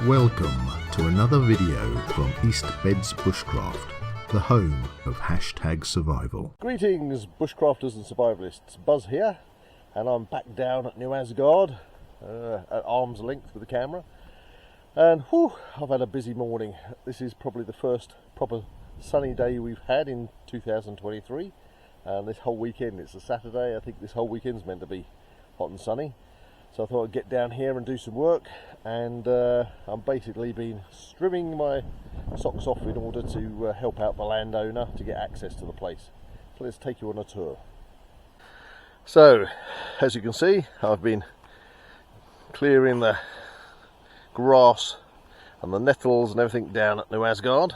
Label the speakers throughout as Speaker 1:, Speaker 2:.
Speaker 1: Welcome to another video from East Beds Bushcraft, the home of #survival.
Speaker 2: Greetings bushcrafters and survivalists, Buzz here, and I'm back down at New Asgard at arm's length with the camera, and I've had a busy morning. This is probably the first proper sunny day we've had in 2023, and this whole weekend, it's a Saturday, I think this whole weekend's meant to be hot and sunny. So I thought I'd get down here and do some work, and I'm basically been strimming my socks off in order to help out the landowner to get access to the place. So let's take you on a tour. So, as you can see, I've been clearing the grass and the nettles and everything down at New Asgard.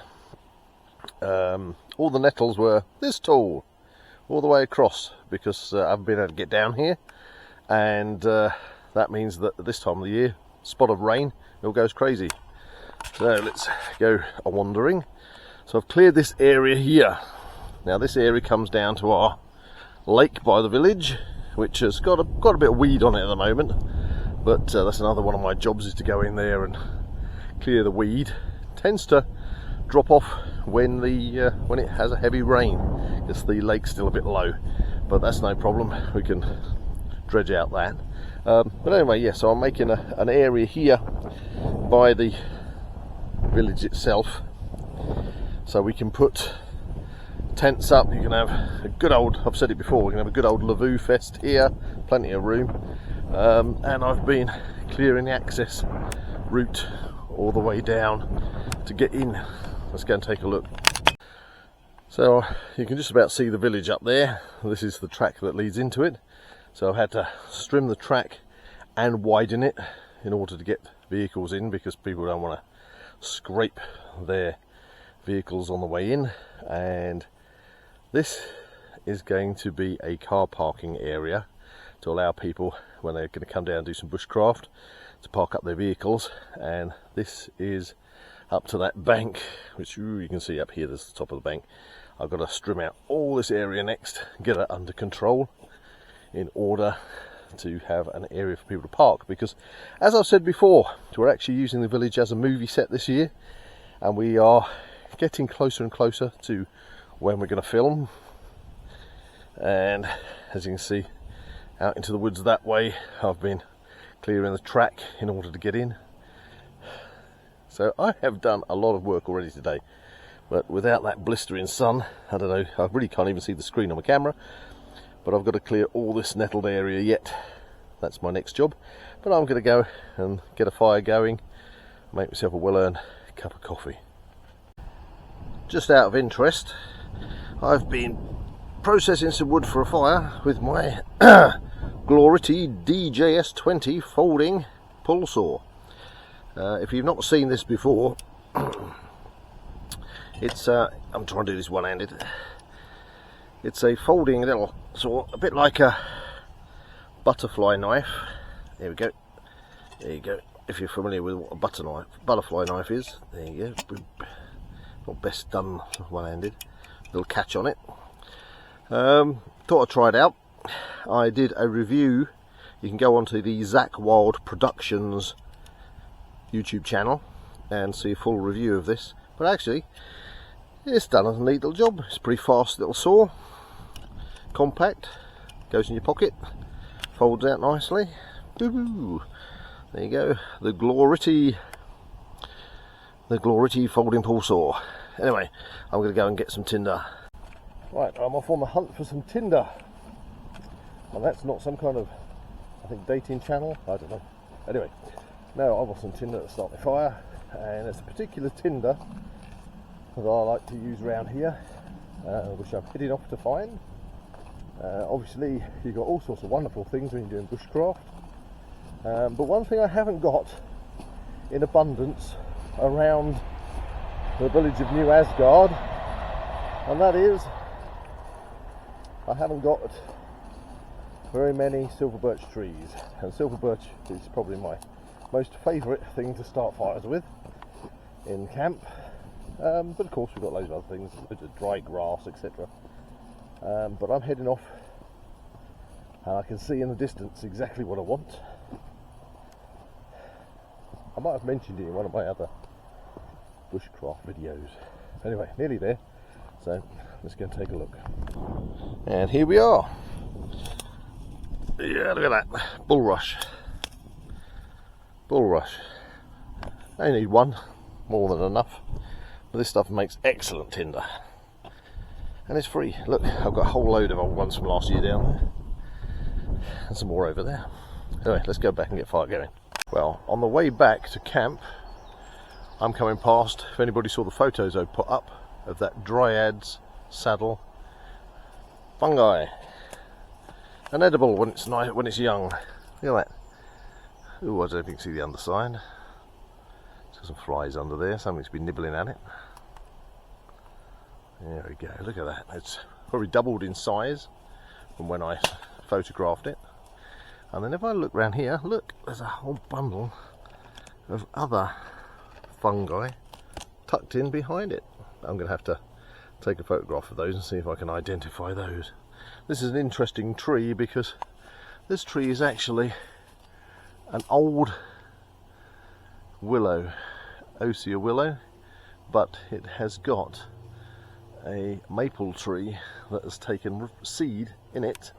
Speaker 2: All the nettles were this tall, all the way across, because I haven't been able to get down here, and that means that at this time of the year, spot of rain, it all goes crazy. So let's go a wandering. So I've cleared this area here. Now this area comes down to our lake by the village, which has got a bit of weed on it at the moment. But that's another one of my jobs, is to go in there and clear the weed. Tends to drop off when it has a heavy rain, because the lake's still a bit low. But that's no problem. We can dredge out that. But anyway, yeah, so I'm making an area here by the village itself, so we can put tents up. You can have a good old, I've said it before, we can have a good old Lavoo fest here, plenty of room, and I've been clearing the access route all the way down to get in. Let's go and take a look. So you can just about see the village up there. This is the track that leads into it. So I've had to trim the track and widen it in order to get vehicles in, because people don't want to scrape their vehicles on the way in. And this is going to be a car parking area to allow people, when they're going to come down and do some bushcraft, to park up their vehicles. And this is up to that bank, which you can see up here, there's the top of the bank. I've got to strim out all this area next, get it under control, in order to have an area for people to park. Because, as I've said before, we're actually using the village as a movie set this year, and we are getting closer and closer to when we're going to film. And as you can see, out into the woods that way, I've been clearing the track in order to get in. So I have done a lot of work already today, but without that blistering sun, I don't know, I really can't even see the screen on my camera. But I've got to clear all this nettled area yet. That's my next job. But I'm going to go and get a fire going, make myself a well-earned cup of coffee. Just out of interest, I've been processing some wood for a fire with my Glority DJS20 folding pull saw. If you've not seen this before, it's I'm trying to do this one-handed. It's a folding little saw, a bit like a butterfly knife. There we go. There you go. If you're familiar with what a butterfly knife is, there you go. Not best done one-handed. Little catch on it. Thought I'd try it out. I did a review. You can go onto the Zach Wild Productions YouTube channel and see a full review of this. But actually, it's done a neat little job. It's a pretty fast little saw. Compact, goes in your pocket, folds out nicely. Boo-boo. There you go, the Glority folding pull saw. Anyway, I'm going to go and get some tinder. Right, I'm off on the hunt for some tinder, and that's not some kind of, I think, dating channel, I don't know. Anyway, now I've got some tinder to start my fire, and it's a particular tinder that I like to use around here, which I'm heading off to find. Obviously you've got all sorts of wonderful things when you're doing bushcraft, but one thing I haven't got in abundance around the village of New Asgard, and that is, I haven't got very many silver birch trees, and silver birch is probably my most favourite thing to start fires with in camp. But of course we've got loads of other things, loads of dry grass, etc. But I'm heading off, and I can see in the distance exactly what I want. I might have mentioned it in one of my other bushcraft videos. Anyway, nearly there, so let's go and take a look. And here we are. Yeah, look at that, bulrush. Bulrush. I only need one, more than enough. But this stuff makes excellent tinder. And it's free. Look, I've got a whole load of old ones from last year down there. And some more over there. Anyway, let's go back and get fire going. Well, on the way back to camp, I'm coming past, if anybody saw the photos I put up of that Dryad's saddle fungi. And edible when it's nice, when it's young. Look at that. Ooh, I don't know if you can see the underside. There's got some flies under there, something's been nibbling at it. There we go, look at that. It's probably doubled in size from when I photographed it. And then if I look around here, look, there's a whole bundle of other fungi tucked in behind it. I'm going to have to take a photograph of those and see if I can identify those. This is an interesting tree because this tree is actually an old willow, osier willow, but it has got a maple tree that has taken seed in it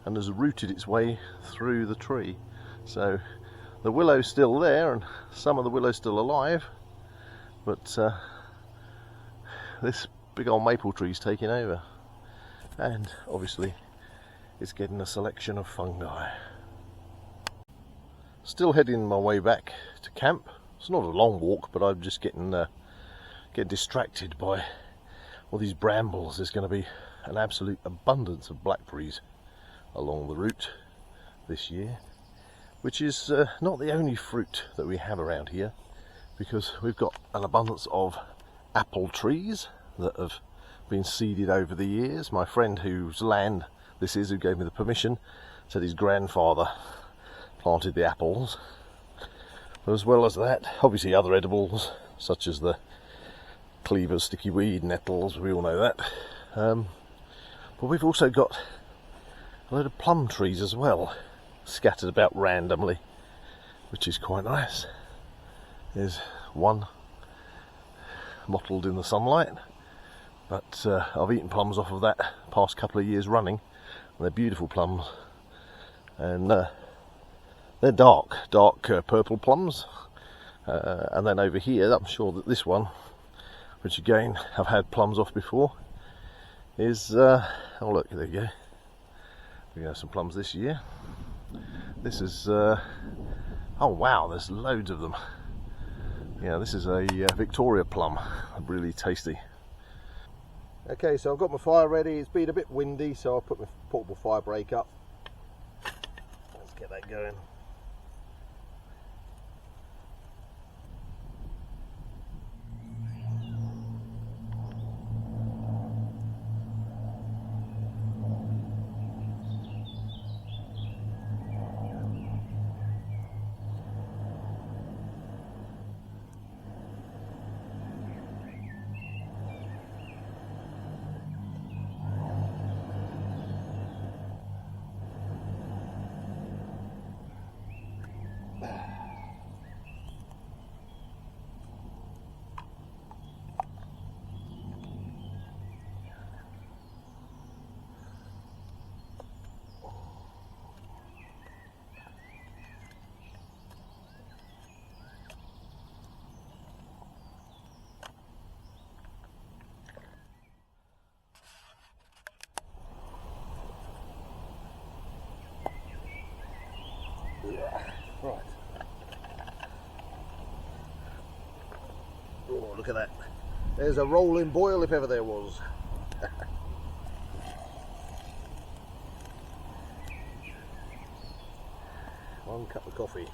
Speaker 2: and has rooted its way through the tree. So the willow's still there and some of the willow's still alive, but this big old maple tree's taking over, and obviously it's getting a selection of fungi. Still heading my way back to camp. It's not a long walk, but I'm just getting distracted by all these brambles. There's going to be an absolute abundance of blackberries along the route this year, which is not the only fruit that we have around here, because we've got an abundance of apple trees that have been seeded over the years. My friend whose land this is, who gave me the permission, said his grandfather planted the apples. But as well as that, obviously other edibles such as the cleaver, sticky weed, nettles, we all know that. But we've also got a load of plum trees as well, scattered about randomly, which is quite nice. There's one mottled in the sunlight, but I've eaten plums off of that past couple of years running, and they're beautiful plums, and they're dark purple plums. And then over here, I'm sure that this one, which again I've had plums off before, is oh look, there you go. We have some plums this year. This is oh wow, there's loads of them. Yeah, this is a Victoria plum, really tasty. Okay, so I've got my fire ready. It's been a bit windy, so I'll put my portable fire break up. Let's get that going. Right. Oh, look at that. There's a rolling boil if ever there was. One cup of coffee.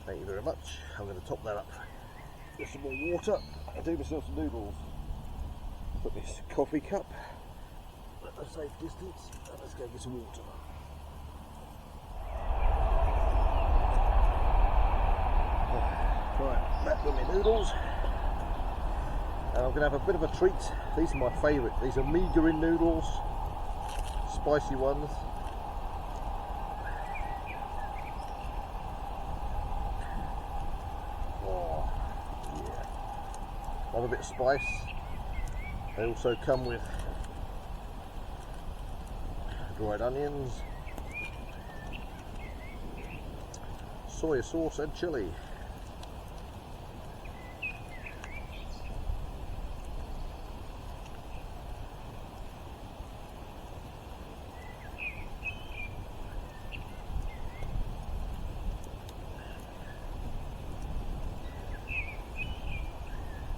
Speaker 2: Thank you very much. I'm going to top that up with some more water. I'll do myself some noodles. Put this coffee cup at a safe distance, and let's go get some water. Right, back with my noodles. And I'm going to have a bit of a treat. These are my favourite. These are meagering noodles, spicy ones. have a bit of spice. They also come with dried onions, soy sauce and chilli.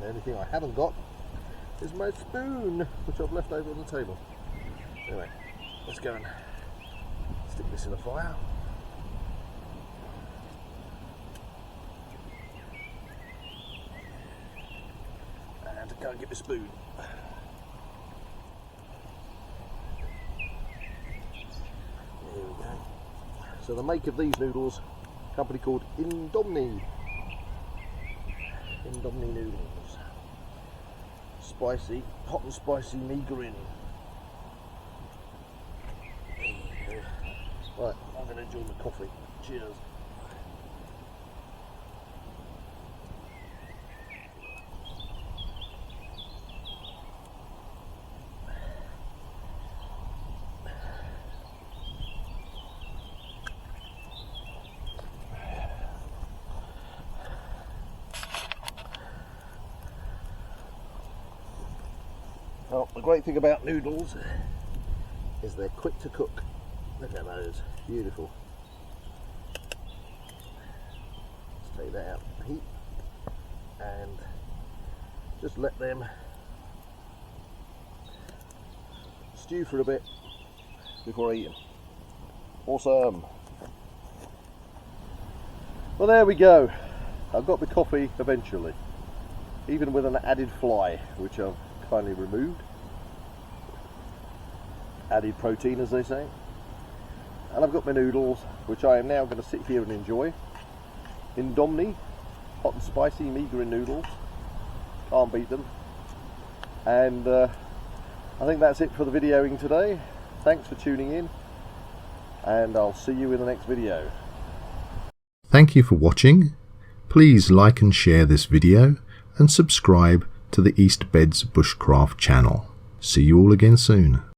Speaker 2: The only thing I haven't got is my spoon, which I've left over on the table. Anyway, let's go and stick this in the fire. And go and get my spoon. There we go. So the make of these noodles, a company called Indomni noodles. Spicy, hot and spicy migraine. Right, I'm going to enjoy my coffee. Cheers. Well, the great thing about noodles is they're quick to cook. Look at those, beautiful. Let's take that out of the heat and just let them stew for a bit before I eat them. Awesome. Well, there we go. I've got the coffee eventually, even with an added fly, which I've kindly removed. Added protein, as they say. And I've got my noodles, which I am now going to sit here and enjoy. Indomni, hot and spicy migraine noodles. Can't beat them. And I think that's it for the videoing today. Thanks for tuning in, and I'll see you in the next video.
Speaker 1: Thank you for watching. Please like and share this video and subscribe to the East Beds Bushcraft channel. See you all again soon.